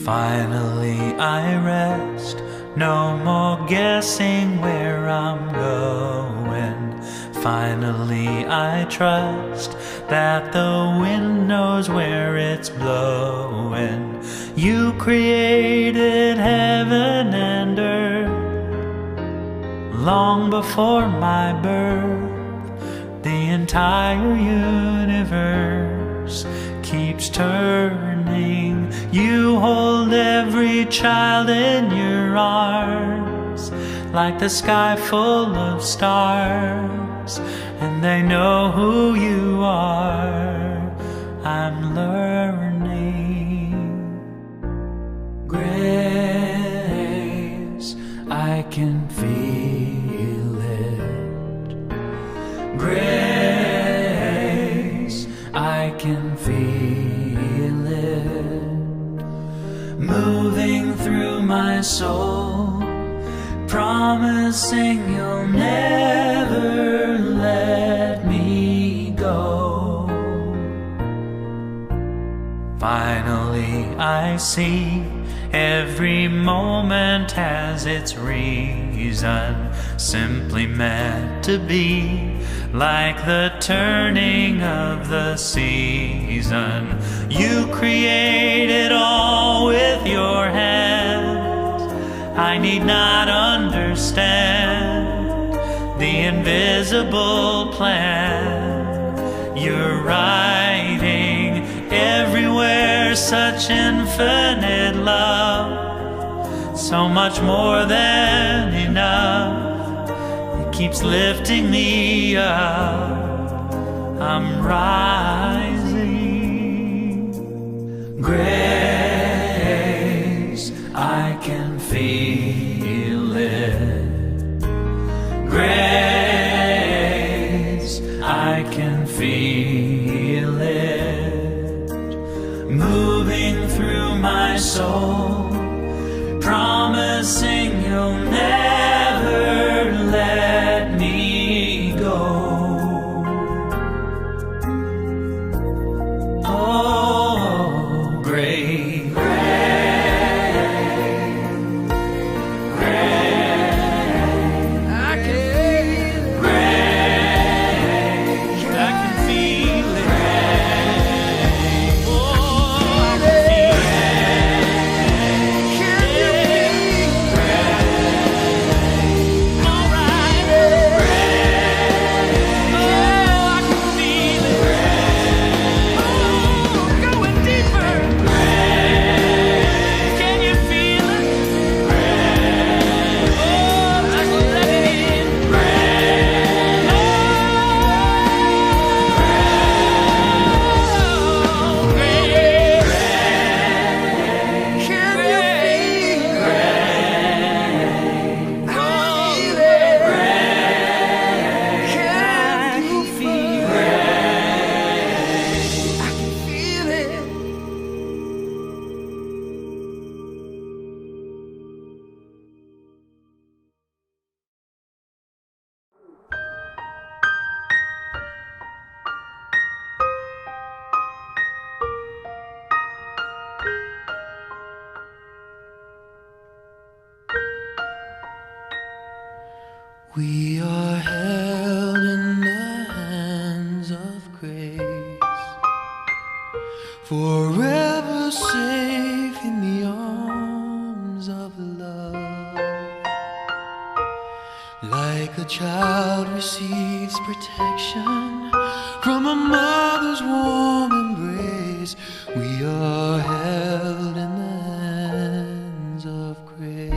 Finally I rest, no more guessing where I'm going. Finally I trust that the wind knows where it's blowing. You created heaven and earth long before my birth. The entire universe keeps turning. You hold every child in your arms, like the sky full of stars, and they know who you are. I'm learning. Grace, I can feel it. Grace, I can feel it moving through my soul, promising you'll never let me go. Finally I see every moment has its reason, simply meant to be, like the turning of the season. You created all with your hands. I need not understand the invisible plan. You're writing everywhere such infinite love, so much more than enough. It keeps lifting me up. I'm rising. Grace, I can feel it. Grace, I can feel it moving through my soul, promising you'll never let me go. Oh, great grace, grace, I can feel it. Grace, I can feel it. Grace, oh, I can feel it. All right. Grace, oh, I can feel it. Oh, going deeper. Grace, can you feel it? Grace, oh, just let it in. Grace, oh, grace, can you feel it? Oh, grace, can you feel it? I can feel it. We are held in the hands of grace, forever safe in the arms of love. Like a child receives protection from a mother's warm embrace, we are held in the hands of grace.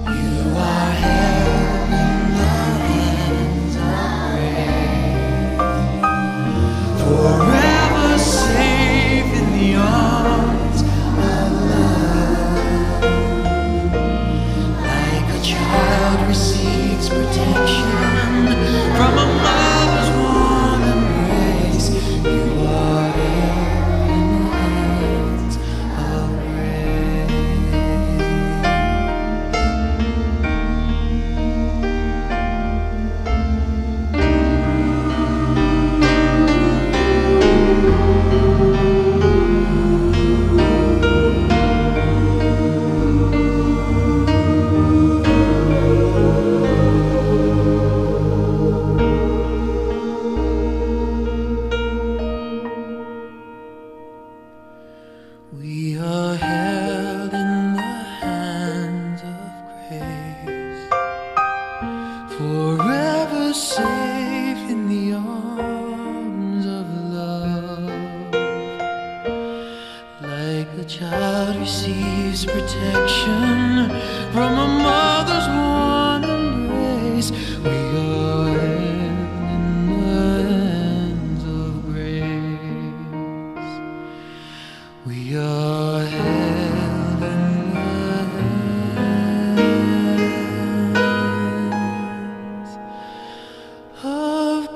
You are held in the hands of grace, forever safe in the arms of love. Like a child receives protection from a mother's womb. We are held in the hands of grace, forever safe in the arms of love. Like a child receives protection from a mother's warm embrace, we are held in the hands of grace. We are held in the hands of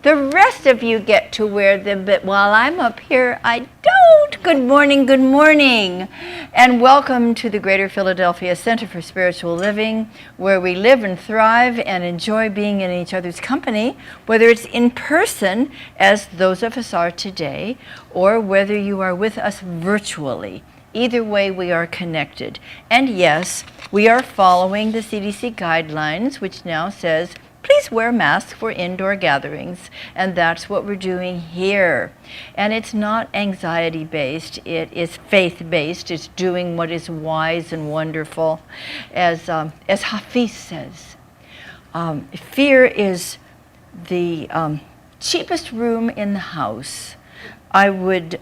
The rest of you get to wear them, but while I'm up here, I don't. Good morning, good morning. And welcome to the Greater Philadelphia Center for Spiritual Living, where we live and thrive and enjoy being in each other's company, whether it's in person, as those of us are today, or whether you are with us virtually. Either way, we are connected. And yes, we are following the CDC guidelines, which now says, please wear masks for indoor gatherings, and that's what we're doing here. And it's not anxiety-based, it is faith-based. It's doing what is wise and wonderful. As Hafiz says, fear is the cheapest room in the house. I would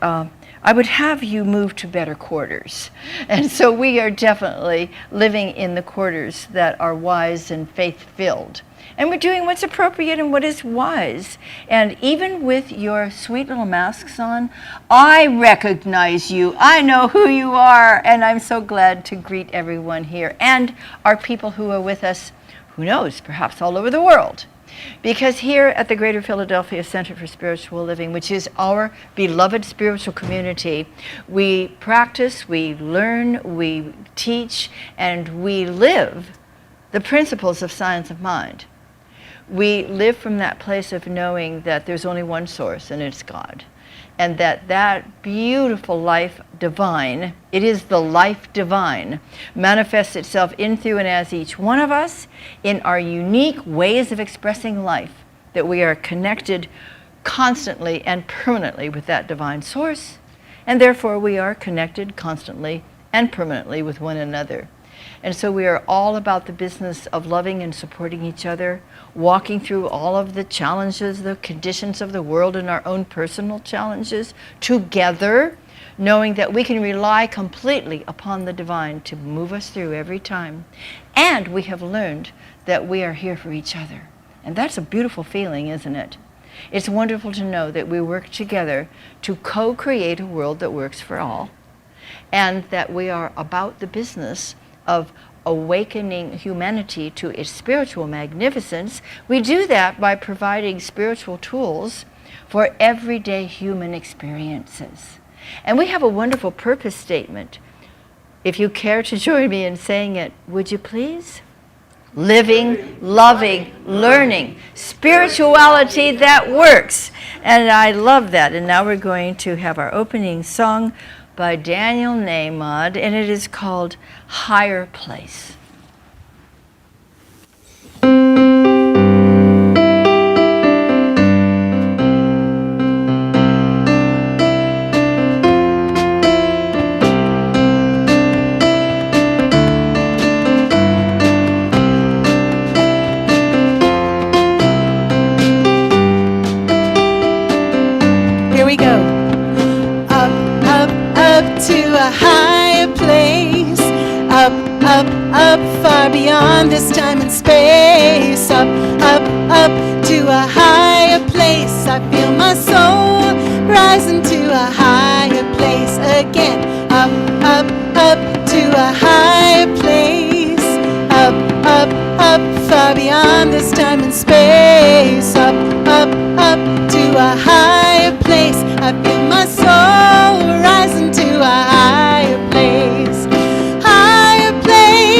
have you move to better quarters. And so we are definitely living in the quarters that are wise and faith-filled. And we're doing what's appropriate and what is wise. And even with your sweet little masks on, I recognize you. I know who you are. And I'm so glad to greet everyone here and our people who are with us, who knows, perhaps all over the world. Because here at the Greater Philadelphia Center for Spiritual Living, which is our beloved spiritual community, we practice, we learn, we teach, and we live the principles of science of mind. We live from that place of knowing that there's only one source, and it's God. And that beautiful life divine, it is the life divine, manifests itself in, through, and as each one of us in our unique ways of expressing life, that we are connected constantly and permanently with that divine source, and therefore we are connected constantly and permanently with one another. And so we are all about the business of loving and supporting each other, walking through all of the challenges, the conditions of the world, and our own personal challenges together, knowing that we can rely completely upon the divine to move us through every time. And we have learned that we are here for each other. And that's a beautiful feeling, isn't it? It's wonderful to know that we work together to co-create a world that works for all, and that we are about the business of awakening humanity to its spiritual magnificence. We do that by providing spiritual tools for everyday human experiences. And we have a wonderful purpose statement. If you care to join me in saying it, would you please? Living, loving, learning, spirituality that works. And I love that. And now we're going to have our opening song by Daniel Nahmod, and it is called Higher Place. Here we go. Up to a higher place, up, far beyond this time and space, up to a higher place. I feel my soul rising to a higher place again, up to a higher place, up, far beyond this time and space, up to a higher place. I feel my soul rising to a higher place, higher place.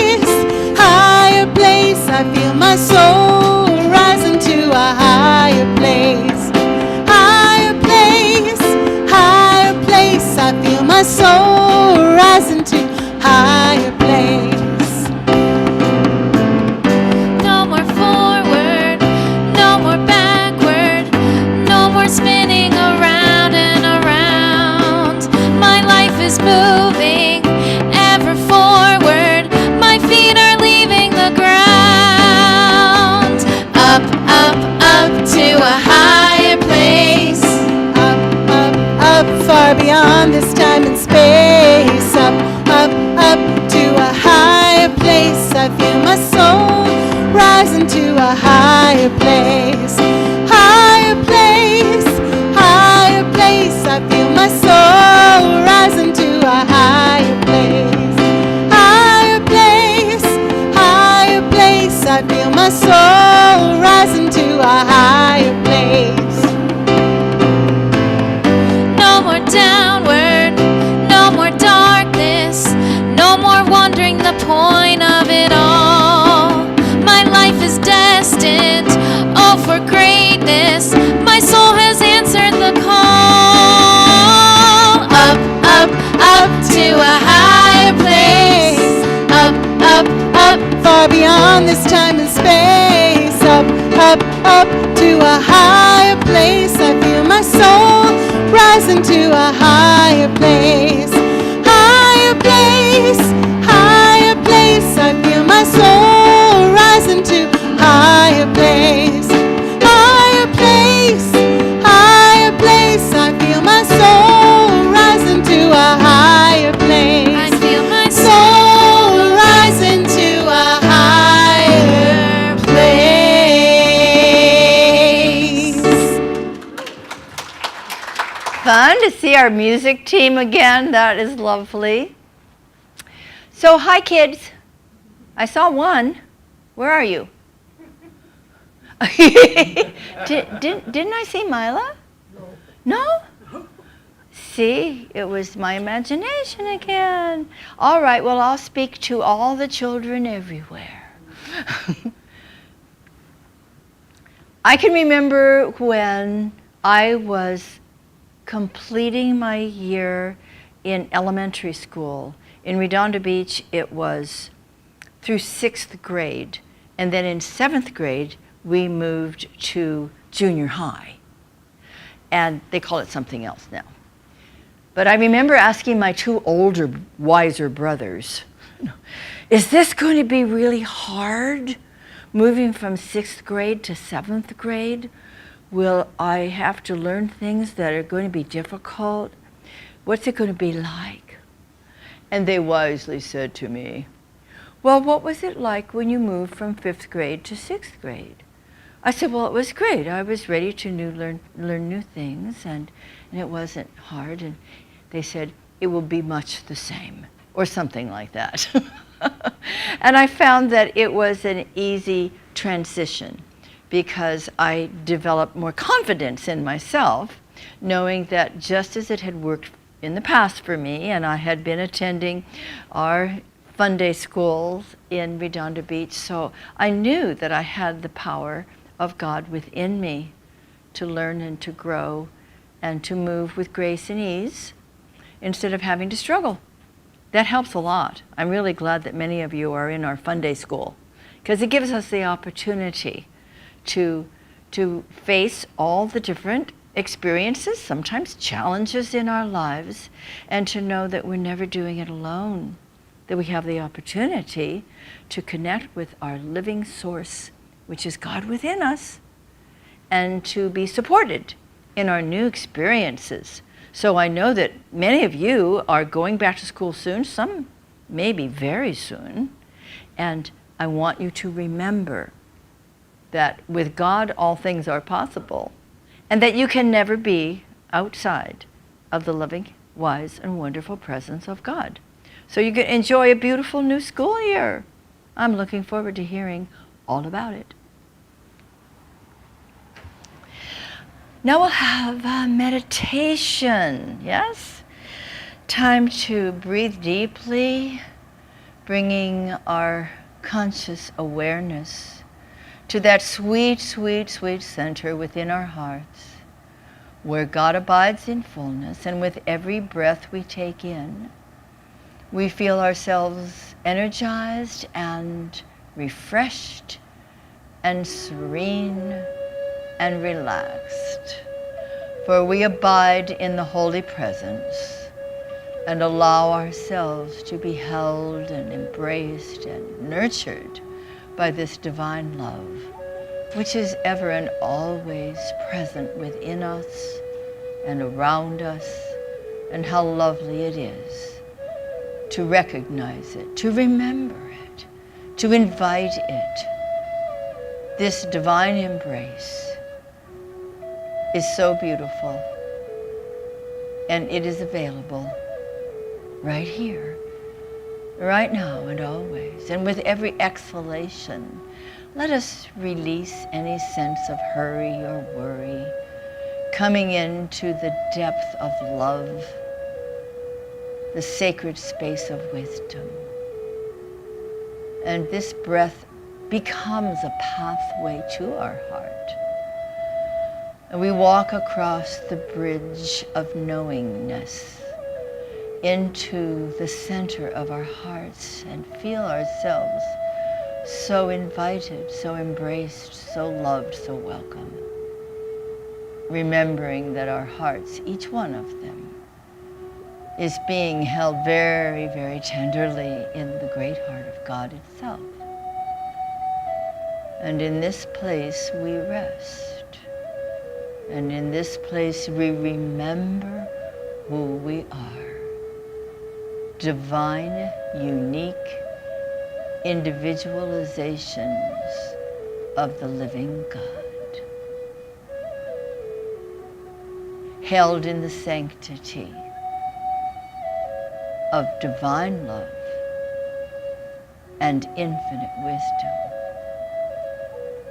my soul rising to a higher place. No more downward, no more darkness, no more wondering the point of it all. My life is destined, oh, for greatness. My soul has answered the call. Up, up, up to a higher place. Up, up, up, Far beyond this time and space. Up, up, up to a higher place. I feel my soul rising to a higher place. Higher place, higher place. I feel my soul rising to higher place. Higher place, higher place. I feel my soul rising to a higher place. I feel my Soul rising to a higher place. Fun to see our music team again. That is lovely. So, hi kids. I saw one. Where are you? Didn't I see Mila? No? See, it was my imagination again. All right, well, I'll speak to all the children everywhere. I can remember when I was completing my year in elementary school. In Redondo Beach, it was through 6th grade. And then in 7th grade, we moved to junior high. And they call it something else now. But I remember asking my two older, wiser brothers, is this going to be really hard, moving from 6th grade to 7th grade? Will I have to learn things that are going to be difficult? What's it going to be like? And they wisely said to me, well, what was it like when you moved from 5th grade to 6th grade? I said, well, it was great. I was ready to learn new things, and it wasn't hard. And they said, it will be much the same, or something like that. And I found that it was an easy transition because I developed more confidence in myself, knowing that just as it had worked in the past for me, and I had been attending our fun day schools in Redondo Beach, so I knew that I had the power of God within me to learn and to grow and to move with grace and ease instead of having to struggle. That helps a lot. I'm really glad that many of you are in our fun day school because it gives us the opportunity to face all the different experiences, sometimes challenges in our lives, and to know that we're never doing it alone, that we have the opportunity to connect with our living source, which is God within us, and to be supported in our new experiences. So I know that many of you are going back to school soon, some maybe very soon, and I want you to remember that with God all things are possible, and that you can never be outside of the loving, wise, and wonderful presence of God. So you can enjoy a beautiful new school year. I'm looking forward to hearing all about it. Now we'll have a meditation, yes? Time to breathe deeply, bringing our conscious awareness to that sweet, sweet, sweet center within our hearts, where God abides in fullness, and with every breath we take in, we feel ourselves energized and refreshed and serene and relaxed, for we abide in the holy presence and allow ourselves to be held and embraced and nurtured by this divine love, which is ever and always present within us and around us, and how lovely it is to recognize it, to remember it, to invite it. This divine embrace is so beautiful, and it is available right here right now and always. And with every exhalation, let us release any sense of hurry or worry, coming into the depth of love, the sacred space of wisdom. And this breath becomes a pathway to our heart. And we walk across the bridge of knowingness into the center of our hearts and feel ourselves so invited, so embraced, so loved, so welcome. Remembering that our hearts, each one of them, is being held very, very tenderly in the great heart of God itself. And in this place we rest. And in this place we remember who we are. Divine, unique individualizations of the living God. Held in the sanctity of divine love and infinite wisdom.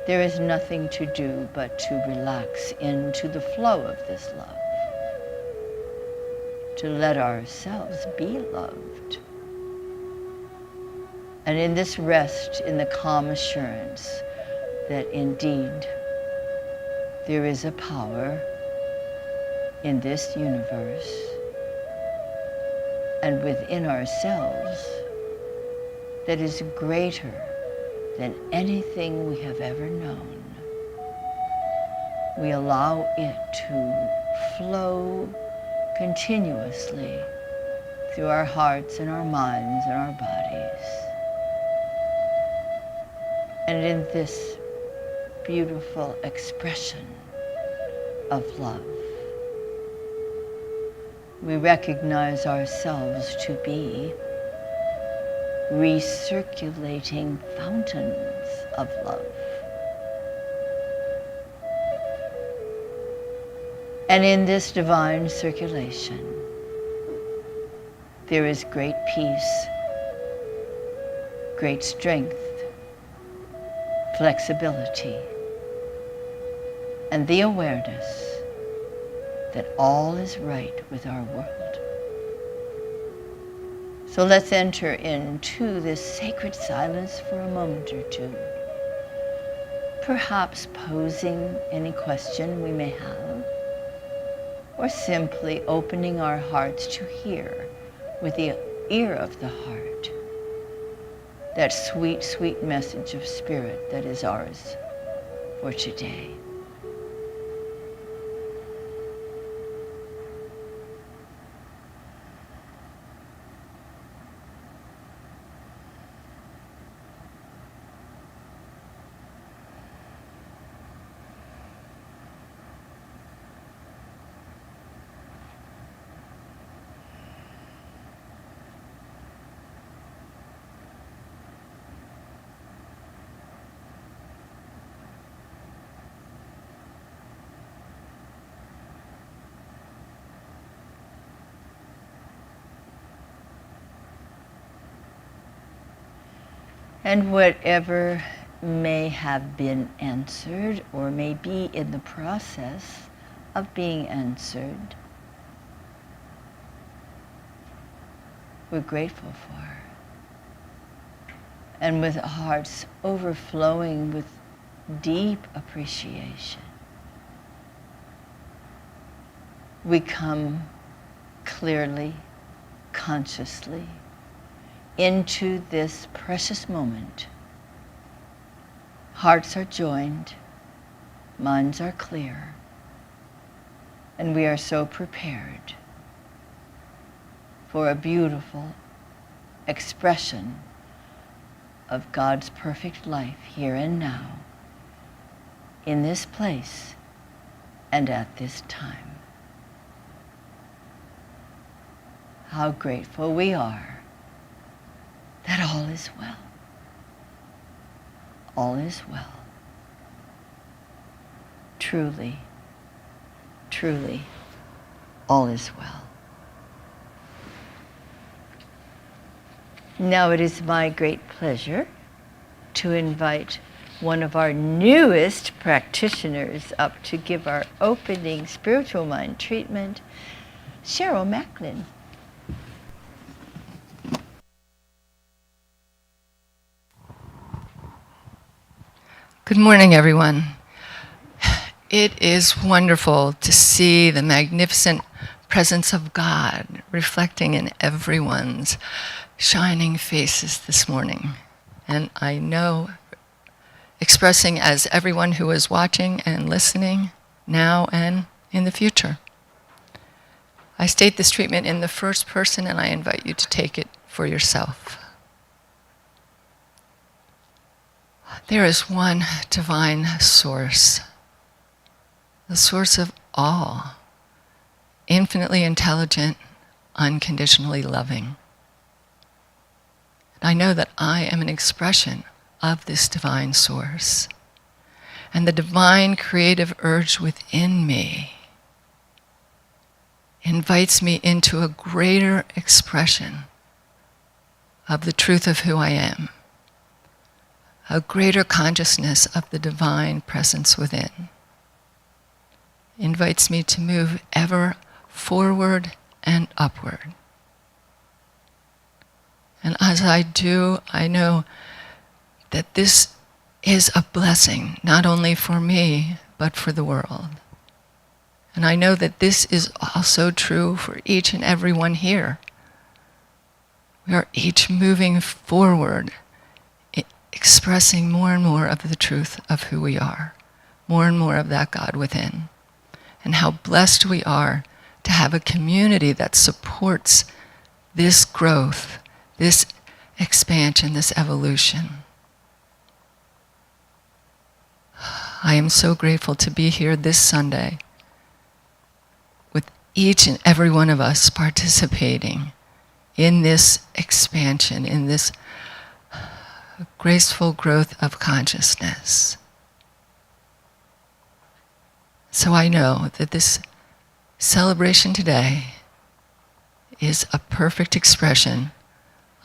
There is nothing to do but to relax into the flow of this love, to let ourselves be loved. And in this rest, in the calm assurance that indeed there is a power in this universe and within ourselves that is greater than anything we have ever known. We allow it to flow continuously through our hearts and our minds and our bodies. And in this beautiful expression of love, we recognize ourselves to be recirculating fountains of love. And in this divine circulation, there is great peace, great strength, flexibility, and the awareness that all is right with our world. So let's enter into this sacred silence for a moment or two, perhaps posing any question we may have, or simply opening our hearts to hear with the ear of the heart that sweet, sweet message of spirit that is ours for today. And whatever may have been answered or may be in the process of being answered, we're grateful for. And with hearts overflowing with deep appreciation, we come clearly, consciously, into this precious moment. Hearts are joined, minds are clear, and we are so prepared for a beautiful expression of God's perfect life here and now, in this place and at this time. How grateful we are that all is well. All is well. Truly, truly, all is well. Now it is my great pleasure to invite one of our newest practitioners up to give our opening spiritual mind treatment, Cheryl Macklin. Good morning, everyone. It is wonderful to see the magnificent presence of God reflecting in everyone's shining faces this morning. And I know, expressing as everyone who is watching and listening now and in the future. I state this treatment in the first person, and I invite you to take it for yourself. There is one divine source, the source of all, infinitely intelligent, unconditionally loving. And I know that I am an expression of this divine source. And the divine creative urge within me invites me into a greater expression of the truth of who I am, a greater consciousness of the divine presence within. Invites me to move ever forward and upward. And as I do, I know that this is a blessing, not only for me, but for the world. And I know that this is also true for each and every one here. We are each moving forward, expressing more and more of the truth of who we are, more and more of that God within. And how blessed we are to have a community that supports this growth, this expansion, this evolution. I am so grateful to be here this Sunday with each and every one of us participating in this expansion, in this graceful growth of consciousness. So I know that this celebration today is a perfect expression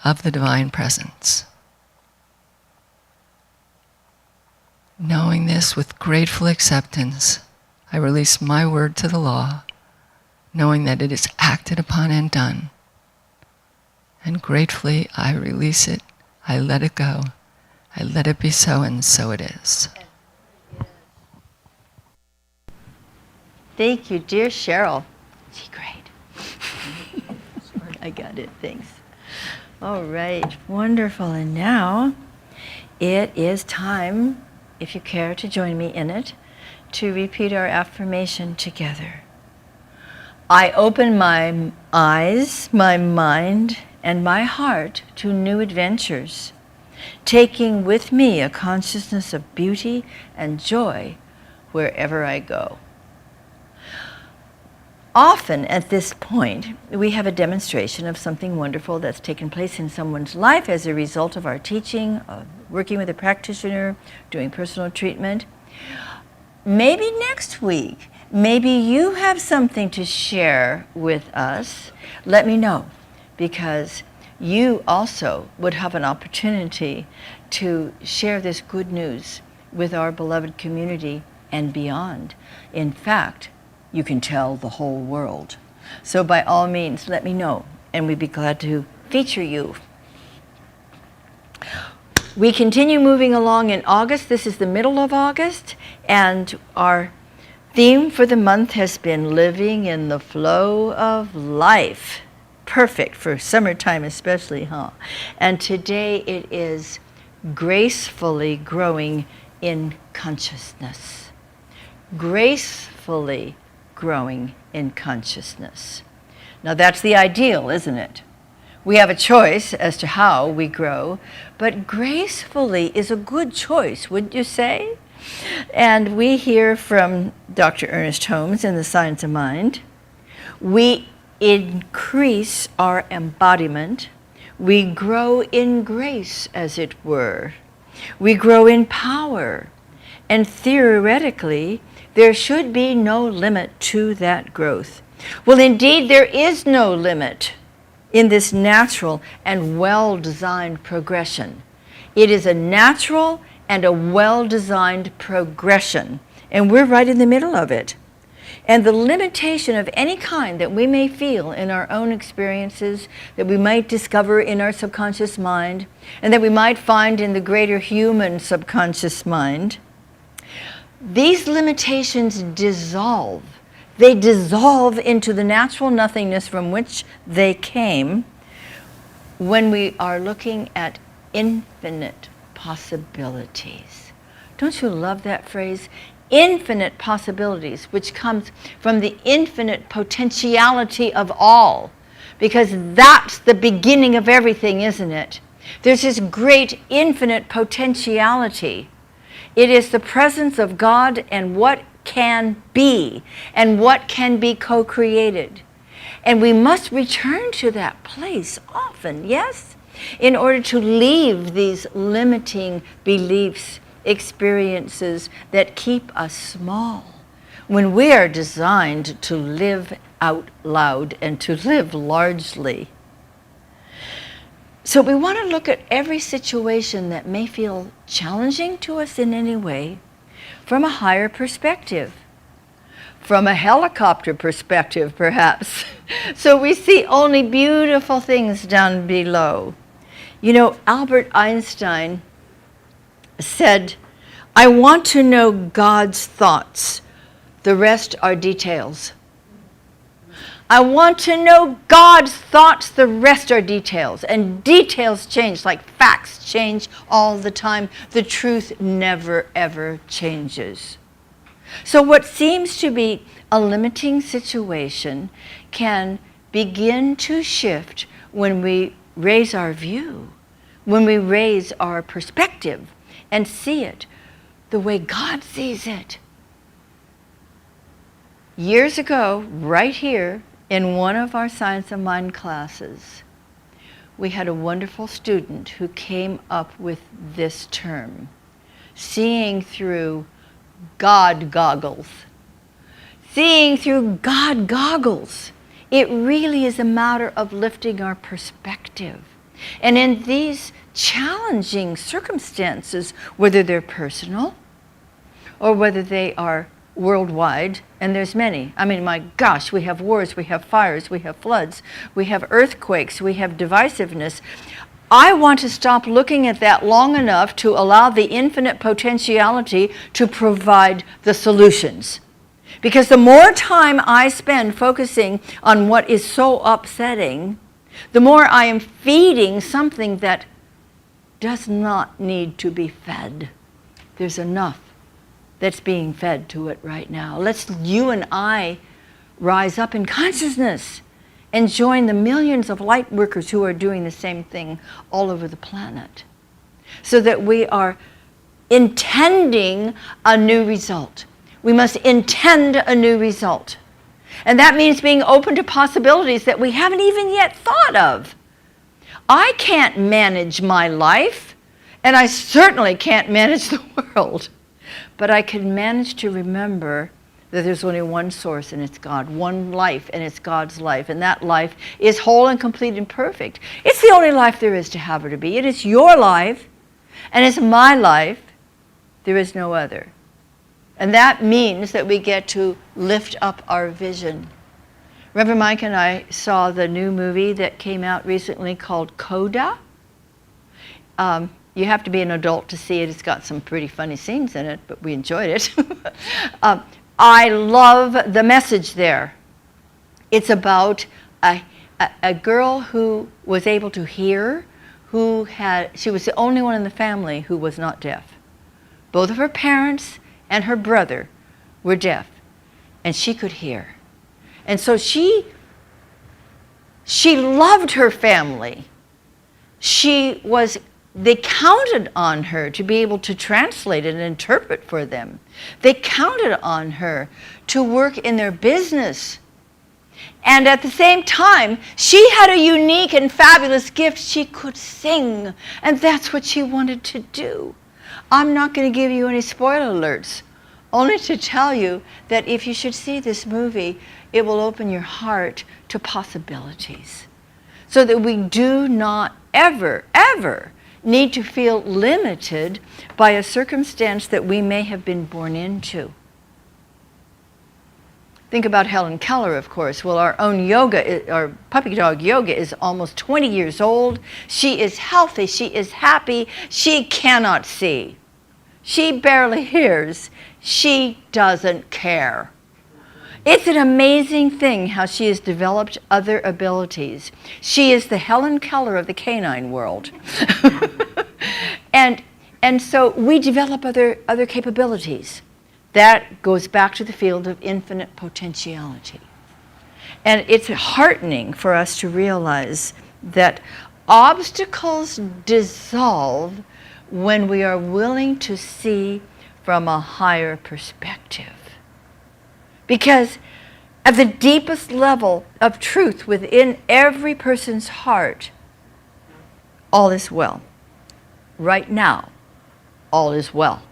of the divine presence. Knowing this with grateful acceptance, I release my word to the law, knowing that it is acted upon and done. And gratefully I release it, I let it go, I let it be so, and so it is. Thank you, dear Cheryl. She's great. I got it, thanks. All right, wonderful. And now it is time, if you care to join me in it, to repeat our affirmation together. I open my eyes, my mind, and my heart to new adventures, taking with me a consciousness of beauty and joy wherever I go. Often at this point, we have a demonstration of something wonderful that's taken place in someone's life as a result of our teaching, of working with a practitioner, doing personal treatment. Maybe next week, maybe you have something to share with us. Let me know, because you also would have an opportunity to share this good news with our beloved community and beyond. In fact, you can tell the whole world. So by all means, let me know, and we'd be glad to feature you. We continue moving along in August. This is the middle of August, and our theme for the month has been living in the flow of life. Perfect for summertime especially, huh? And today it is gracefully growing in consciousness. Gracefully growing in consciousness. Now that's the ideal, isn't it? We have a choice as to how we grow, but gracefully is a good choice, wouldn't you say? And we hear from Dr. Ernest Holmes in The Science of Mind. We increase our embodiment. We grow in grace, as it were. We grow in power. And theoretically, there should be no limit to that growth. Well, indeed, there is no limit in this natural and well-designed progression. It is a natural and a well-designed progression, and we're right in the middle of it. And the limitation of any kind that we may feel in our own experiences, that we might discover in our subconscious mind, and that we might find in the greater human subconscious mind, these limitations dissolve. They dissolve into the natural nothingness from which they came when we are looking at infinite possibilities. Don't you love that phrase? Infinite possibilities, which comes from the infinite potentiality of all, because that's the beginning of everything, isn't it? There's this great infinite potentiality. It is the presence of God and what can be and what can be co-created. And we must return to that place often, yes? In order to leave these limiting beliefs, experiences that keep us small, when we are designed to live out loud and to live largely. So we want to look at every situation that may feel challenging to us in any way from a higher perspective, from a helicopter perspective perhaps. So we see only beautiful things down below. You know, Albert Einstein said, "I want to know God's thoughts. The rest are details." I want to know God's thoughts. The rest are details. And details change, like facts change all the time. The truth never, ever changes. So what seems to be a limiting situation can begin to shift when we raise our view, when we raise our perspective and see it the way God sees it. Years ago, right here, in one of our Science of Mind classes, we had a wonderful student who came up with this term, seeing through God goggles. Seeing through God goggles. It really is a matter of lifting our perspective. And in these challenging circumstances, whether they're personal or whether they are worldwide, and there's many. I mean, my gosh, we have wars, we have fires, we have floods, we have earthquakes, we have divisiveness. I want to stop looking at that long enough to allow the infinite potentiality to provide the solutions. Because the more time I spend focusing on what is so upsetting, the more I am feeding something that does not need to be fed. There's enough that's being fed to it right now. Let's you and I rise up in consciousness and join the millions of light workers who are doing the same thing all over the planet, so that we are intending a new result. We must intend a new result. And that means being open to possibilities that we haven't even yet thought of. I can't manage my life, and I certainly can't manage the world. But I can manage to remember that there's only one source, and it's God. One life, and it's God's life. And that life is whole and complete and perfect. It's the only life there is to have or to be. It is your life, and it's my life. There is no other. And that means that we get to lift up our vision. Reverend Mike and I saw the new movie that came out recently called Coda. You have to be an adult to see it. It's got some pretty funny scenes in it, but we enjoyed it. I love the message there. It's about a girl who was able to hear, she was the only one in the family who was not deaf. Both of her parents and her brother were deaf, and she could hear. And so she loved her family. They counted on her to be able to translate and interpret for them. They counted on her to work in their business. And at the same time, she had a unique and fabulous gift. She could sing, and that's what she wanted to do. I'm not going to give you any spoiler alerts, only to tell you that if you should see this movie, it will open your heart to possibilities. so that we do not ever, ever need to feel limited by a circumstance that we may have been born into. Think about Helen Keller, of course. Well, our own yoga, our puppy dog yoga, is almost 20 years old. She is healthy. She is happy. She cannot see. She barely hears. She doesn't care. It's an amazing thing how she has developed other abilities. She is the Helen Keller of the canine world. And so we develop other capabilities. That goes back to the field of infinite potentiality. And it's heartening for us to realize that obstacles dissolve when we are willing to see from a higher perspective. Because at the deepest level of truth within every person's heart, all is well. Right now, all is well.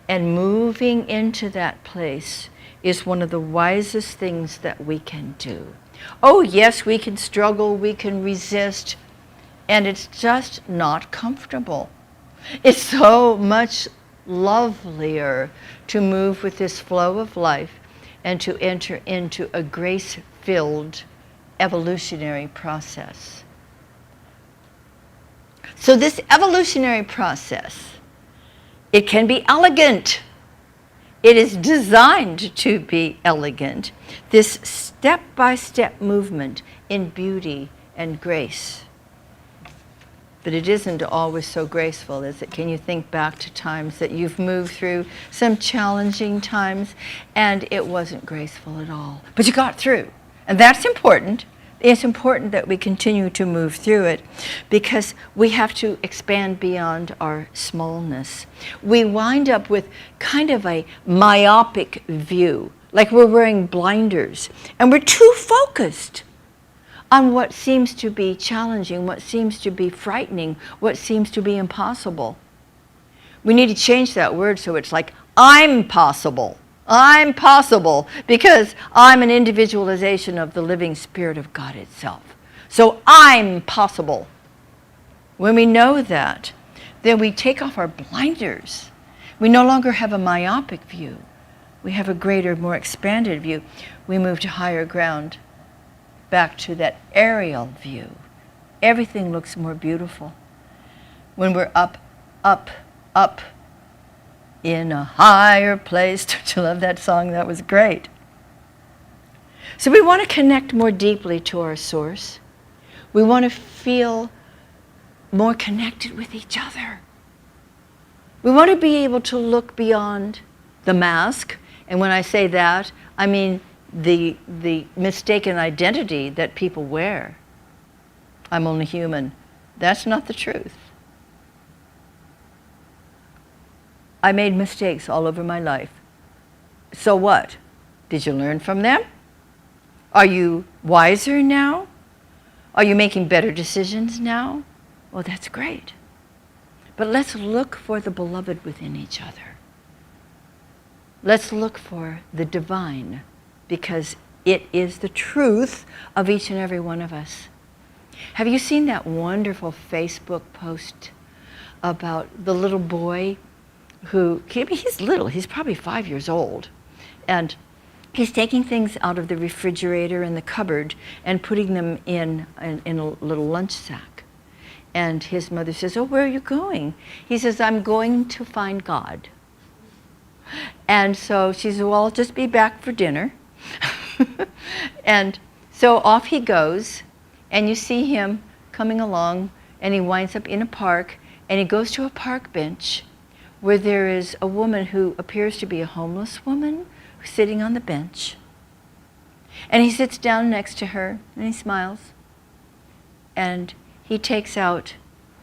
And moving into that place is one of the wisest things that we can do. Oh, yes, we can struggle, we can resist, and it's just not comfortable. It's so much lovelier to move with this flow of life and to enter into a grace-filled evolutionary process. So this evolutionary process, it can be elegant. It is designed to be elegant. This step-by-step movement in beauty and grace. But it isn't always so graceful, is it? Can you think back to times that you've moved through some challenging times and it wasn't graceful at all? But you got through. And that's important. It's important that we continue to move through it because we have to expand beyond our smallness. We wind up with kind of a myopic view, like we're wearing blinders, and we're too focused on what seems to be challenging, what seems to be frightening, what seems to be impossible. We need to change that word so it's like, I'm possible. I'm possible because I'm an individualization of the living Spirit of God itself. So I'm possible. When we know that, then we take off our blinders. We no longer have a myopic view. We have a greater, more expanded view. We move to higher ground, back to that aerial view. Everything looks more beautiful when we're up, up, up, in a higher place. Don't you love that song? That was great. So we want to connect more deeply to our source. We want to feel more connected with each other. We want to be able to look beyond the mask. And when I say that, I mean the mistaken identity that people wear. I'm only human. That's not the truth. I made mistakes all over my life. So what? Did you learn from them? Are you wiser now? Are you making better decisions now? Well, that's great. But let's look for the beloved within each other. Let's look for the divine, because it is the truth of each and every one of us. Have you seen that wonderful Facebook post about the little boy who, he's little, he's probably 5 years old, and he's taking things out of the refrigerator and the cupboard and putting them in a little lunch sack. And his mother says, "Oh, where are you going?" He says, "I'm going to find God." And so she says, "Well, I'll just be back for dinner." And so off he goes, and you see him coming along, and he winds up in a park, and he goes to a park bench where there is a woman who appears to be a homeless woman who's sitting on the bench. And he sits down next to her, and he smiles. And he takes out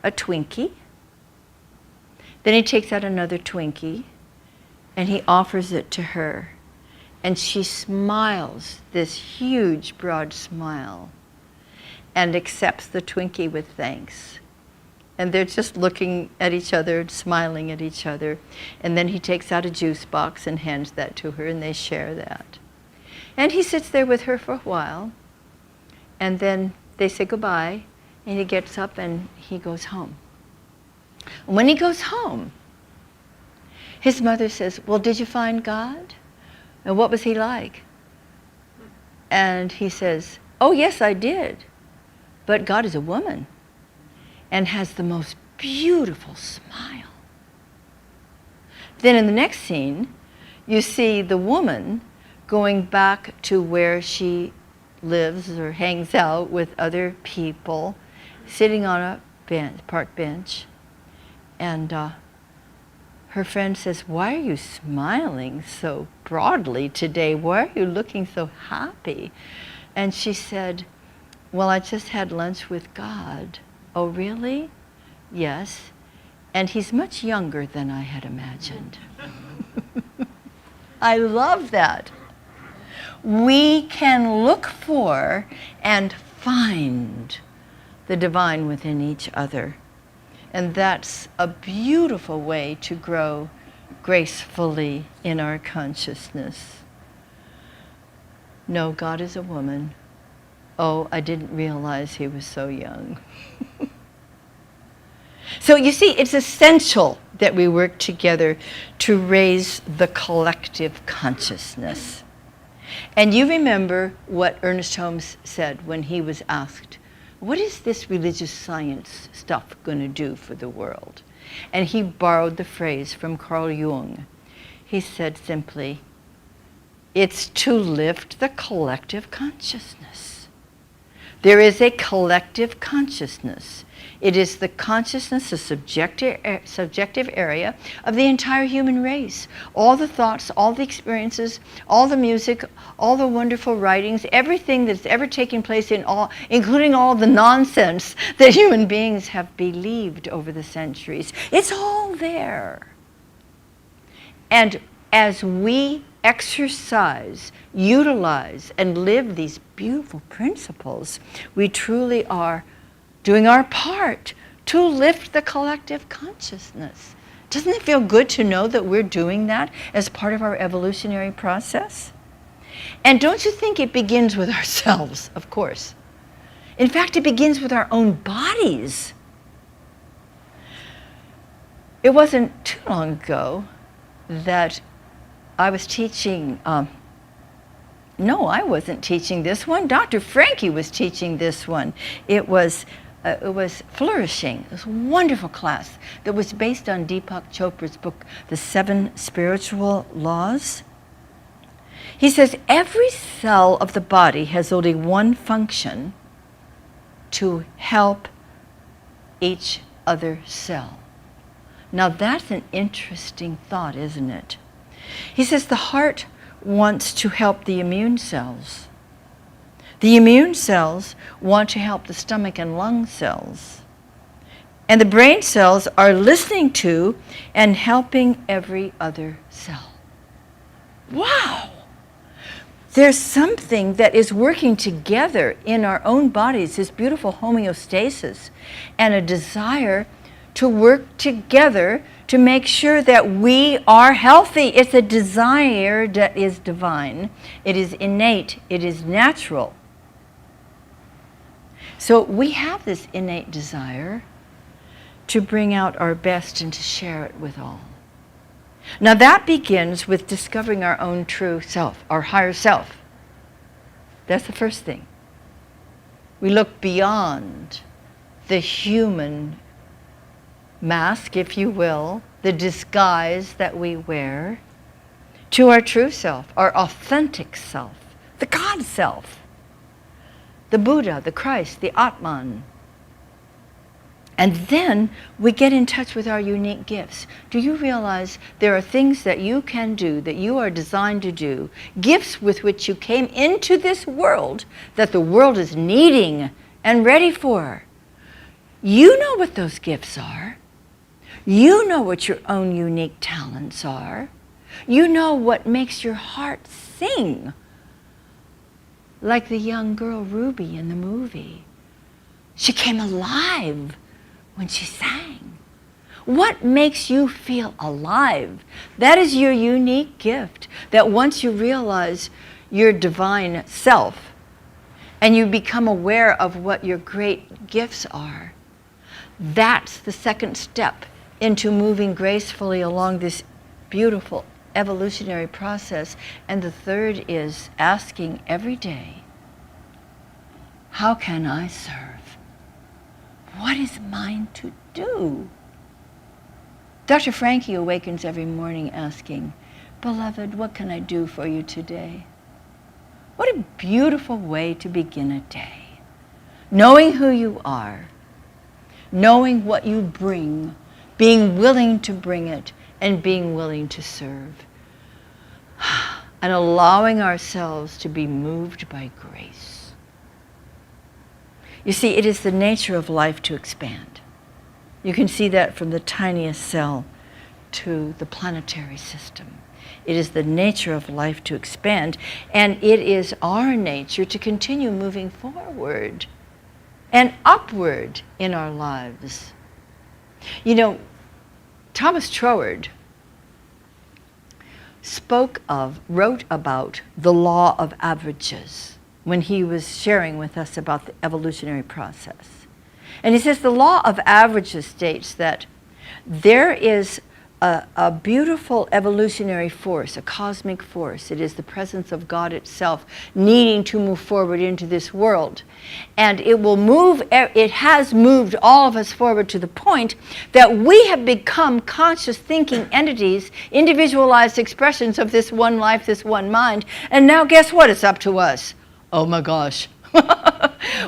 a Twinkie. Then he takes out another Twinkie, and he offers it to her. And she smiles, this huge, broad smile, and accepts the Twinkie with thanks. And they're just looking at each other, smiling at each other. And then he takes out a juice box and hands that to her, and they share that. And he sits there with her for a while. And then they say goodbye, and he gets up and he goes home. When he goes home, his mother says, well, did you find God? And what was he like? And he says, oh, yes, I did. But God is a woman and has the most beautiful smile. Then in the next scene, you see the woman going back to where she lives or hangs out with other people, sitting on a bench, park bench, and her friend says, why are you smiling so broadly today? Why are you looking so happy? And she said, well, I just had lunch with God. Oh, really? Yes. And he's much younger than I had imagined. I love that. We can look for and find the divine within each other. And that's a beautiful way to grow gracefully in our consciousness. No, God is a woman. Oh, I didn't realize he was so young. So you see, it's essential that we work together to raise the collective consciousness. And you remember what Ernest Holmes said when he was asked, what is this religious science stuff going to do for the world? And he borrowed the phrase from Carl Jung. He said simply, it's to lift the collective consciousness. There is a collective consciousness. It is the consciousness, the subjective area of the entire human race. All the thoughts, all the experiences, all the music, all the wonderful writings, everything that's ever taken place in all, including all the nonsense that human beings have believed over the centuries. It's all there. And as we exercise, utilize, and live these beautiful principles, we truly are doing our part to lift the collective consciousness. Doesn't it feel good to know that we're doing that as part of our evolutionary process? And don't you think it begins with ourselves, of course. In fact, it begins with our own bodies. It wasn't too long ago that I was teaching, no, I wasn't teaching this one. Dr. Frankie was teaching this one. It was Flourishing. It was a wonderful class that was based on Deepak Chopra's book, The 7 Spiritual Laws. He says every cell of the body has only one function: to help each other cell. Now that's an interesting thought, isn't it? He says the heart wants to help the immune cells. The immune cells want to help the stomach and lung cells. And the brain cells are listening to and helping every other cell. Wow! There's something that is working together in our own bodies, this beautiful homeostasis, and a desire to work together to make sure that we are healthy. It's a desire that is divine. It is innate. It is natural. So we have this innate desire to bring out our best and to share it with all. Now that begins with discovering our own true self, our higher self. That's the first thing. We look beyond the human mask, if you will, the disguise that we wear, to our true self, our authentic self, the God self, the Buddha, the Christ, the Atman. And then we get in touch with our unique gifts. Do you realize there are things that you can do, that you are designed to do, gifts with which you came into this world that the world is needing and ready for? You know what those gifts are. You know what your own unique talents are. You know what makes your heart sing. Like the young girl Ruby in the movie. She came alive when she sang. What makes you feel alive? That is your unique gift, that once you realize your divine self and you become aware of what your great gifts are. That's the second step into moving gracefully along this beautiful evolutionary process. And the third is asking every day, how can I serve? What is mine to do? Dr. Frankie awakens every morning asking, beloved, what can I do for you today? What a beautiful way to begin a day. Knowing who you are, knowing what you bring, being willing to bring it, and being willing to serve. And allowing ourselves to be moved by grace. You see, it is the nature of life to expand. You can see that from the tiniest cell to the planetary system. It is the nature of life to expand, and it is our nature to continue moving forward and upward in our lives. You know, Thomas Troward wrote about the law of averages when he was sharing with us about the evolutionary process. And he says the law of averages states that there is a beautiful evolutionary force, a cosmic force. It is the presence of God itself needing to move forward into this world. And it will move, it has moved all of us forward to the point that we have become conscious thinking entities, individualized expressions of this one life, this one mind. And now guess what? It's up to us. Oh my gosh.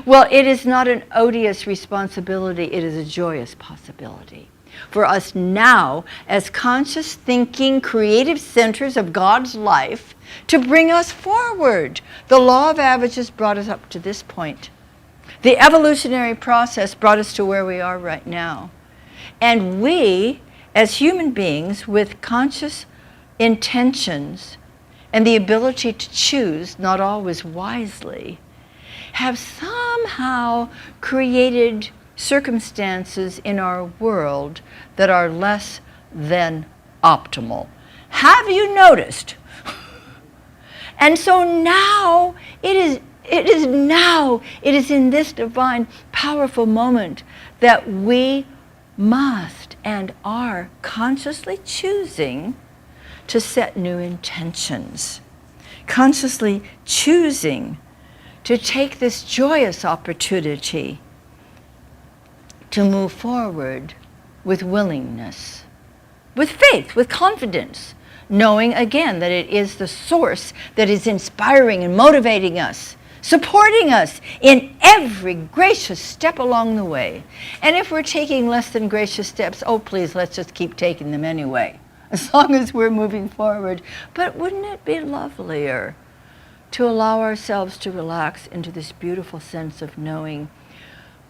Well, it is not an odious responsibility. It is a joyous possibility for us now, as conscious thinking, creative centers of God's life, to bring us forward. The law of averages brought us up to this point. The evolutionary process brought us to where we are right now. And we, as human beings with conscious intentions and the ability to choose, not always wisely, have somehow created circumstances in our world that are less than optimal. Have you noticed? And so now it is in this divine, powerful moment that we must and are consciously choosing to set new intentions, consciously choosing to take this joyous opportunity to move forward with willingness, with faith, with confidence, knowing again that it is the source that is inspiring and motivating us, supporting us in every gracious step along the way. And if we're taking less than gracious steps, oh please, let's just keep taking them anyway, as long as we're moving forward. But wouldn't it be lovelier to allow ourselves to relax into this beautiful sense of knowing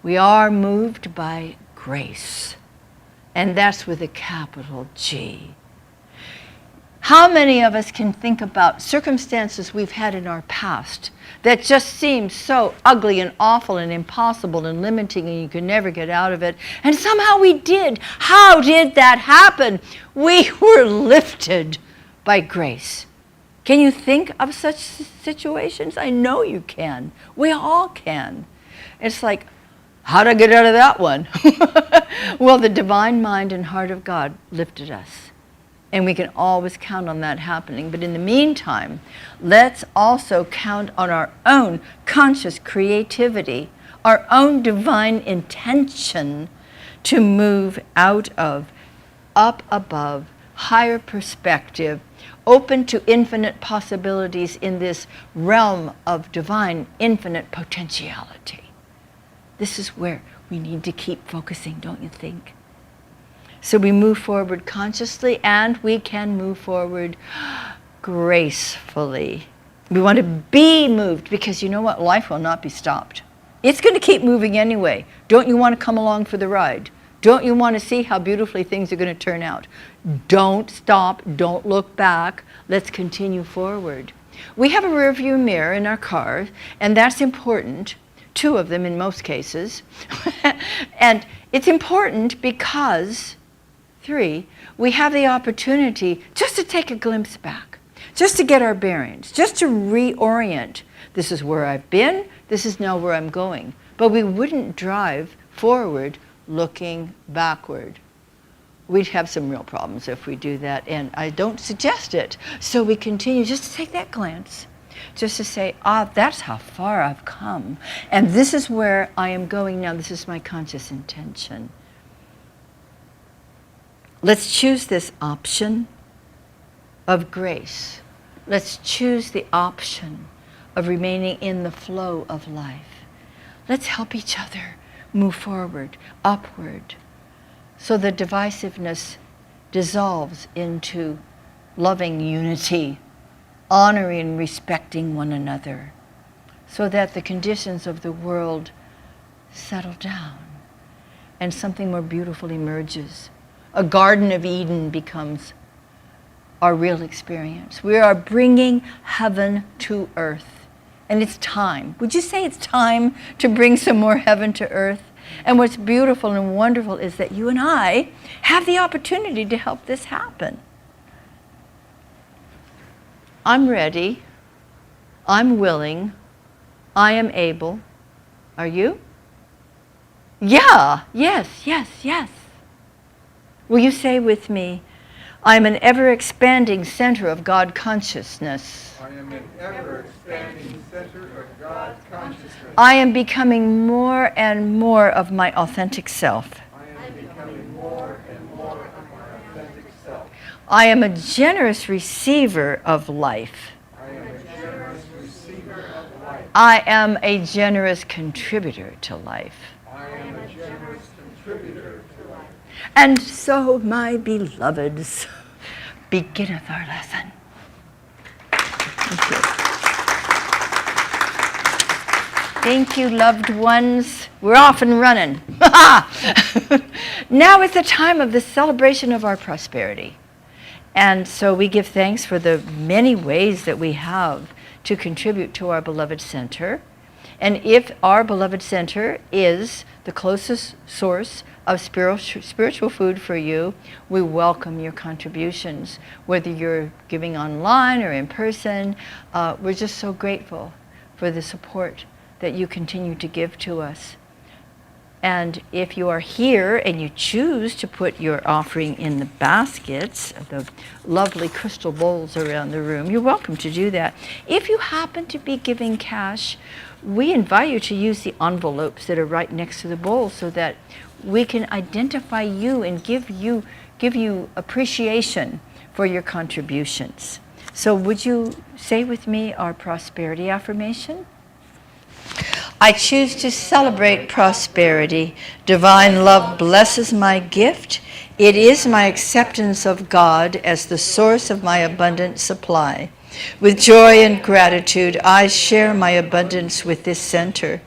we are moved by grace, and that's with a capital G. How many of us can think about circumstances we've had in our past that just seem so ugly and awful and impossible and limiting and you could never get out of it, and somehow we did? How did that happen? We were lifted by grace. Can you think of such situations? I know you can. We all can. It's like, how'd I get out of that one? Well, the divine mind and heart of God lifted us. And we can always count on that happening. But in the meantime, let's also count on our own conscious creativity, our own divine intention to move out of, up above, higher perspective, open to infinite possibilities in this realm of divine infinite potentiality. This is where we need to keep focusing, don't you think? So we move forward consciously, and we can move forward gracefully. We want to be moved because you know what? Life will not be stopped. It's going to keep moving anyway. Don't you want to come along for the ride? Don't you want to see how beautifully things are going to turn out? Don't stop. Don't look back. Let's continue forward. We have a rearview mirror in our car, and that's important. 2 of them in most cases. And it's important because, 3, we have the opportunity just to take a glimpse back, just to get our bearings, just to reorient This is where I've been. This is now where I'm going. But we wouldn't drive forward looking backward. We'd have some real problems if we do that, and I don't suggest it. So we continue just to take that glance, just to say, that's how far I've come, and this is where I am going now. This is my conscious intention. Let's choose this option of grace. Let's choose the option of remaining in the flow of life. Let's help each other move forward, upward, so the divisiveness dissolves into loving unity, honoring and respecting one another, so that the conditions of the world settle down and something more beautiful emerges. A Garden of Eden becomes our real experience. We are bringing heaven to earth, and it's time. Would you say it's time to bring some more heaven to earth? And what's beautiful and wonderful is that you and I have the opportunity to help this happen. I'm ready. I'm willing. I am able. Are you? Yeah. Yes, yes, yes. Will you say with me, I am an ever-expanding center of God consciousness. I am an ever-expanding center of God consciousness. I am becoming more and more of my authentic self. I am becoming more and more of my authentic self. I am a generous receiver of life. I am a generous receiver of life. I am a generous contributor to life. I am a generous contributor to life. And so, my beloveds, beginneth our lesson. Thank you. Thank you, loved ones. We're off and running. Now is the time of the celebration of our prosperity. And so we give thanks for the many ways that we have to contribute to our beloved center. And if our beloved center is the closest source of spiritual food for you, we welcome your contributions. Whether you're giving online or in person, we're just so grateful for the support that you continue to give to us. And if you are here and you choose to put your offering in the baskets, the lovely crystal bowls around the room, you're welcome to do that. If you happen to be giving cash, we invite you to use the envelopes that are right next to the bowl so that we can identify you and give you appreciation for your contributions. So would you say with me our prosperity affirmation? I choose to celebrate prosperity. Divine love blesses my gift. It is my acceptance of God as the source of my abundant supply. With joy and gratitude, I share my abundance with this center.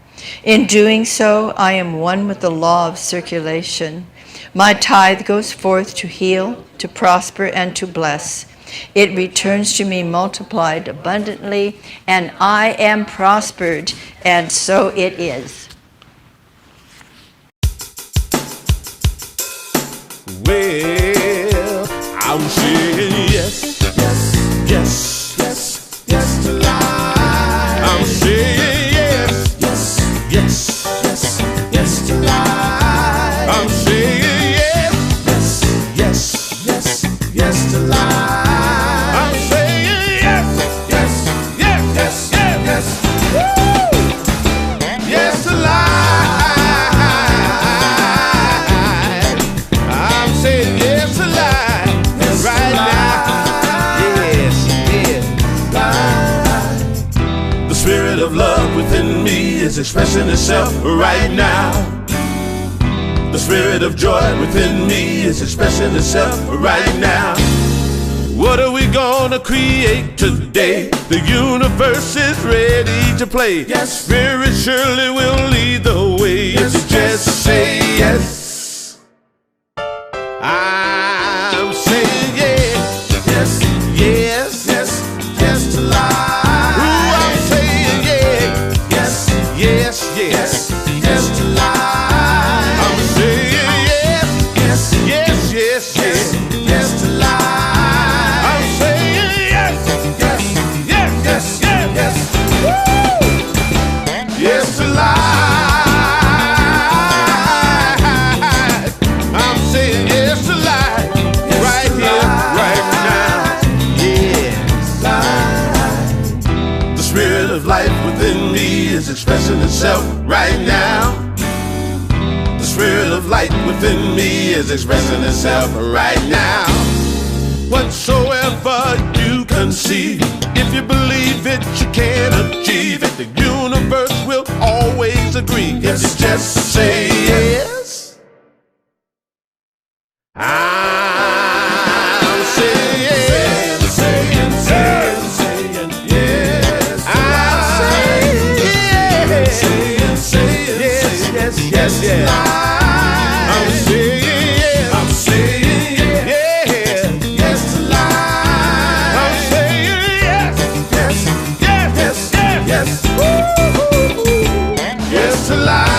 In doing so, I am one with the law of circulation. My tithe goes forth to heal, to prosper, and to bless. It returns to me multiplied abundantly, and I am prospered, and so it is. Well, I'm saying yes, yes, yes, yes, yes to life. I'm saying yes, yes, yes, yes, yes to life. I'm saying yes, yes, yes, yes, yes to life. I'm saying yes, yes, yes, yes, yes, yes. Woo! Yes to life. I'm saying yes to life. Yes right now. Yes, yes. The spirit of love within me is expressing itself right now. The spirit of joy within me is expressing itself right now. What are we gonna create today? The universe is ready to play. Yes, Spirit surely will lead the way. Yes, if you just say yes. I'm saying yes, yes, yes, yes, yes to life. Ooh, I'm saying yes, yes, yes, yes, yes to life. I'm saying yes, yes, yes, yes, yes, yes to life. I'm saying yes, yes, yes, yes, yes, yes. Woo! expressing itself right now. The spirit of light within me is expressing itself right now. Whatsoever you conceive, if you believe it, you can achieve it. The universe will always agree if you just say yes. I'm saying yes. Saying yes. I'm saying yes. Saying yes, yes, yes. I'm saying yes. I'm saying yes. Yes to life. I'm saying yes. Yes, yes, yes, yes. Woo-hoo-hoo. Yes to life.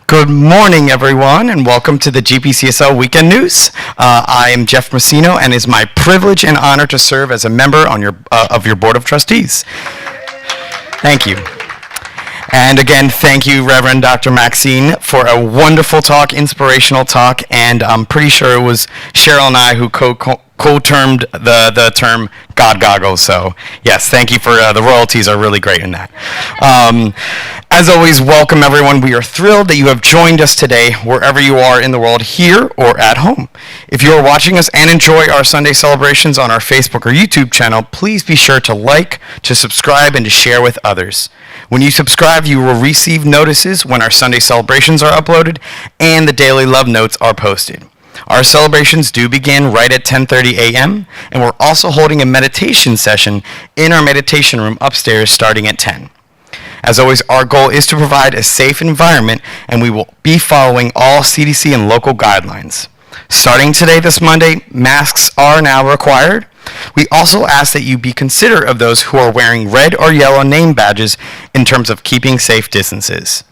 Good morning, everyone, and welcome to the GPCSL Weekend News. I am Jeff Messino, and it is my privilege and honor to serve as a member on of your Board of Trustees. Thank you. And again, thank you, Reverend Dr. Maxine, for a wonderful talk, inspirational talk, and I'm pretty sure it was Cheryl and I who co-termed the term God Goggles. So yes, thank you for the royalties are really great in that. As always, welcome everyone. We are thrilled that you have joined us today, wherever you are in the world, here or at home. If you are watching us and enjoy our Sunday celebrations on our Facebook or YouTube channel, please be sure to like, to subscribe, and to share with others. When you subscribe, you will receive notices when our Sunday celebrations are uploaded and the daily love notes are posted. Our celebrations do begin right at 10:30 a.m., and we're also holding a meditation session in our meditation room upstairs starting at 10. As always, our goal is to provide a safe environment, and we will be following all CDC and local guidelines. Starting today, this Monday, masks are now required. We also ask that you be considerate of those who are wearing red or yellow name badges in terms of keeping safe distances.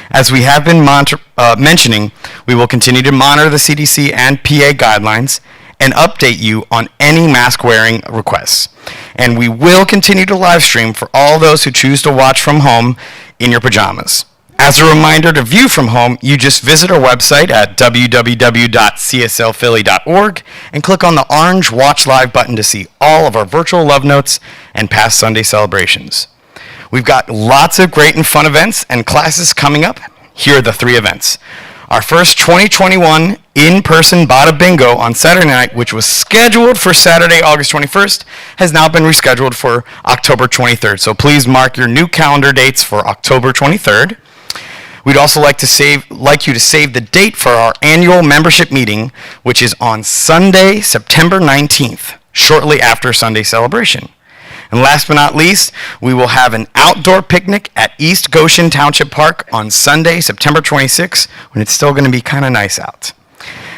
As we have been mentioning, we will continue to monitor the CDC and PA guidelines and update you on any mask wearing requests. And we will continue to live stream for all those who choose to watch from home in your pajamas. As a reminder to view from home, you just visit our website at www.cslphilly.org and click on the orange Watch Live button to see all of our virtual love notes and past Sunday celebrations. We've got lots of great and fun events and classes coming up. Here are the 3 events. Our first 2021 in-person Bada Bingo on Saturday night, which was scheduled for Saturday, August 21st, has now been rescheduled for October 23rd. So please mark your new calendar dates for October 23rd. We'd also like you to save the date for our annual membership meeting, which is on Sunday, September 19th, shortly after Sunday celebration. And last but not least, we will have an outdoor picnic at East Goshen Township Park on Sunday, September 26th, when it's still going to be kind of nice out.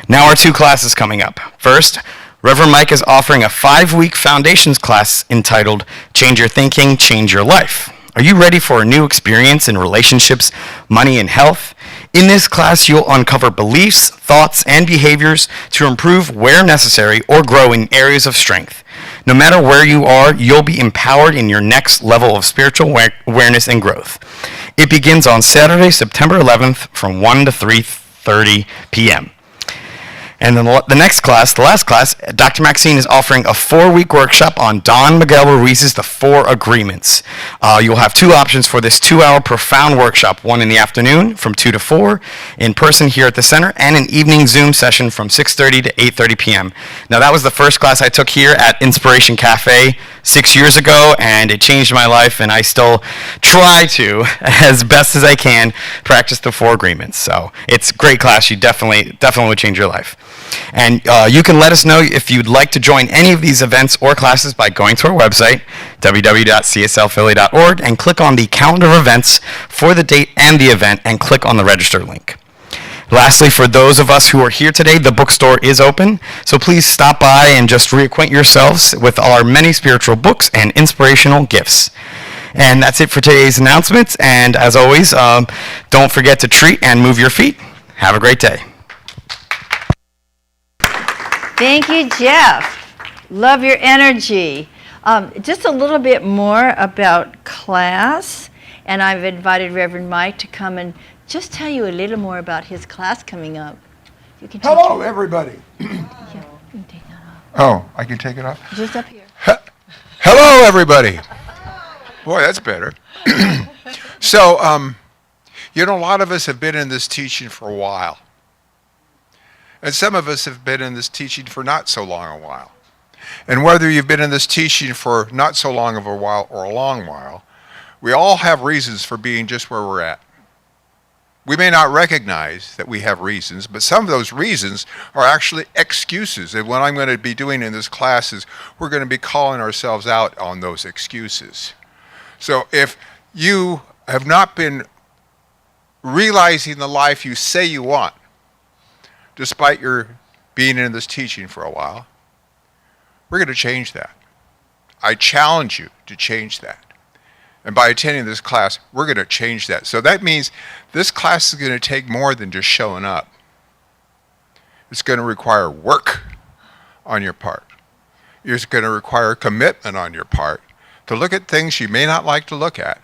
Now our 2 classes coming up. First, Reverend Mike is offering a 5-week foundations class entitled Change Your Thinking, Change Your Life. Are you ready for a new experience in relationships, money, and health? In this class, you'll uncover beliefs, thoughts, and behaviors to improve where necessary or grow in areas of strength. No matter where you are, you'll be empowered in your next level of spiritual awareness and growth. It begins on Saturday, September 11th from 1 to 3:30 p.m. And then the next class, the last class, Dr. Maxine is offering a 4-week workshop on Don Miguel Ruiz's The 4 Agreements. You'll have 2 options for this 2-hour profound workshop, one in the afternoon from 2 to 4 in person here at the center, and an evening Zoom session from 6:30 to 8:30 p.m. Now, that was the first class I took here at Inspiration Cafe 6 years ago, and it changed my life, and I still try to, as best as I can, practice the 4 agreements. So it's a great class. You definitely would change your life. And you can let us know if you'd like to join any of these events or classes by going to our website, www.cslphilly.org, and click on the calendar of events for the date and the event, and click on the register link. Lastly, for those of us who are here today, the bookstore is open, so please stop by and just reacquaint yourselves with our many spiritual books and inspirational gifts. And that's it for today's announcements, and as always, don't forget to treat and move your feet. Have a great day. Thank you, Jeff. Love your energy. Just a little bit more about class, and I've invited Reverend Mike to come and just tell you a little more about his class coming up. You can take Hello, everybody. Yeah, you can take that off. Oh, I can take it off? Just up here. Hello, everybody. Boy, that's better. So, a lot of us have been in this teaching for a while. And some of us have been in this teaching for not so long a while. And whether you've been in this teaching for not so long of a while or a long while, we all have reasons for being just where we're at. We may not recognize that we have reasons, but some of those reasons are actually excuses. And what I'm going to be doing in this class is we're going to be calling ourselves out on those excuses. So if you have not been realizing the life you say you want, despite your being in this teaching for a while, we're going to change that. I challenge you to change that. And by attending this class, we're going to change that. So that means this class is going to take more than just showing up. It's going to require work on your part. It's going to require commitment on your part to look at things you may not like to look at,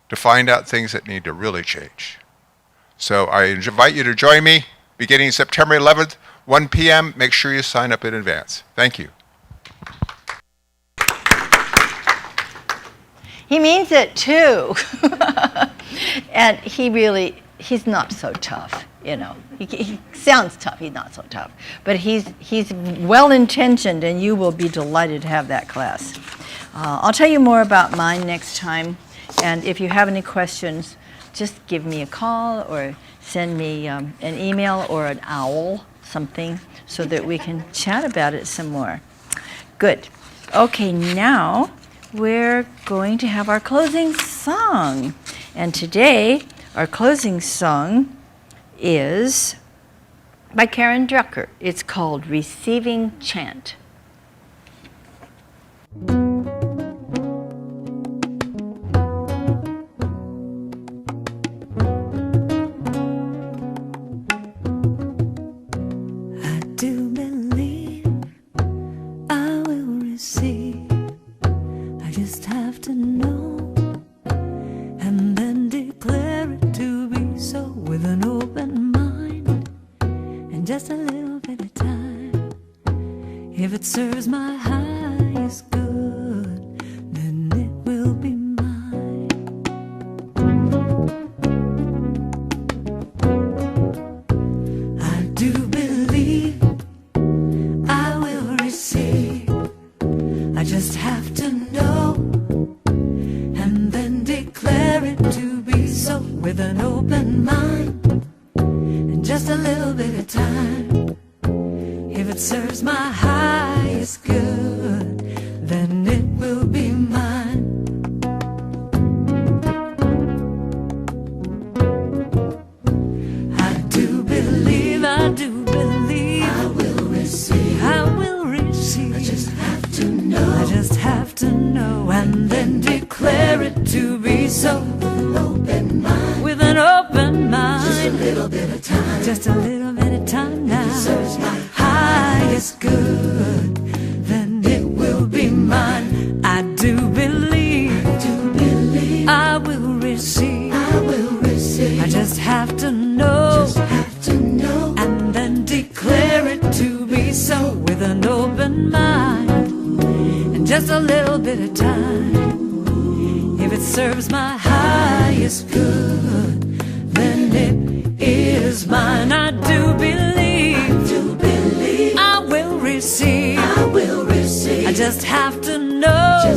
to find out things that need to really change. So I invite you to join me beginning September 11th, 1 p.m. Make sure you sign up in advance. Thank you. He means it too. And he's not so tough, you know. He sounds tough, he's not so tough. But he's well-intentioned, and you will be delighted to have that class. I'll tell you more about mine next time. And if you have any questions, just give me a call or send me an email or an owl, something, so that we can chat about it some more. Good. Okay, now we're going to have our closing song. And today, our closing song is by Karen Drucker. It's called Receiving Chant. Just a little bit of time. If it serves my highest good, then it will be mine. I do believe I will receive. I just have to know and then declare it to be so with an open mind. Just a little bit of time. If it serves my highest good, then it will be mine. I do believe I will receive. I will receive. I just have to know. I just have to know and then declare it to be so with an open mind. With an open mind. Just a little bit of time. Just a little bit of time now. If it serves my highest good, then it will be mine. I do believe. I will receive. I just have to know. And then declare with an open mind and just a little bit of time. If it serves my highest good, then it is mine. I do believe I will receive. I just have to know,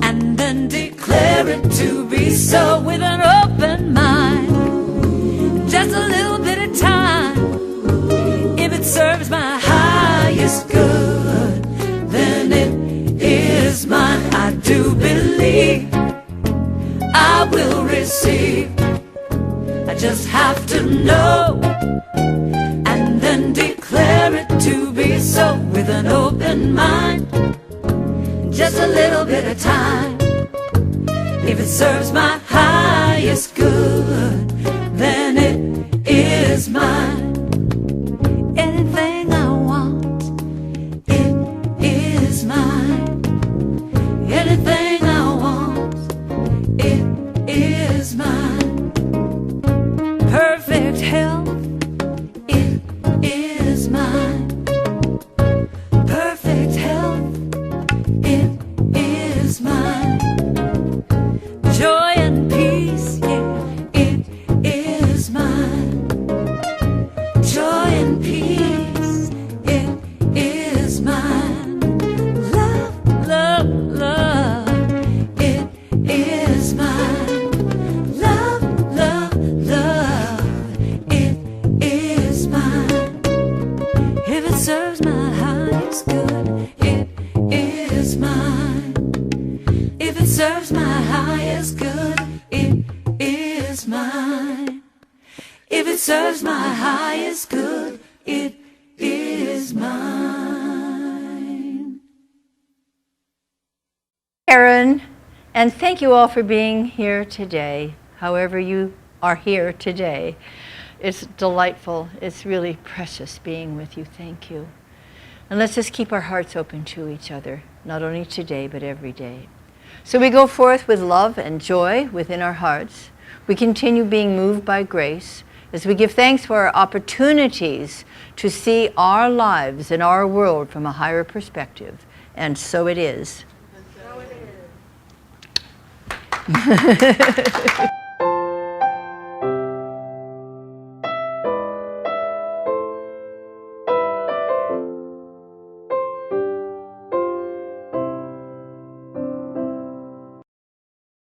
and then declare it to be so with an open mind. Just a little bit of time. If it serves my highest good, then it is mine. I do believe I will receive. I just have to know, and then declare it to be so with an open mind. Just a little bit of time. If it serves my highest good, then it is mine. Anything I want, it is mine. Anything I want, it is mine. Perfect health, it is mine. Perfect health, it is mine. Joy and peace, yeah, it is mine. Joy and peace, it is mine. Love, love, love, it is mine. Love, love, love, it is mine. If it serves my highest good, it is mine. If it serves my highest good, it is mine. If it serves my highest good, it is mine. Aaron, and thank you all for being here today, however you are here today. It's delightful. It's really precious being with you. Thank you. And let's just keep our hearts open to each other, not only today, but every day. So we go forth with love and joy within our hearts. We continue being moved by grace as we give thanks for our opportunities to see our lives and our world from a higher perspective. And so it is. And so it is.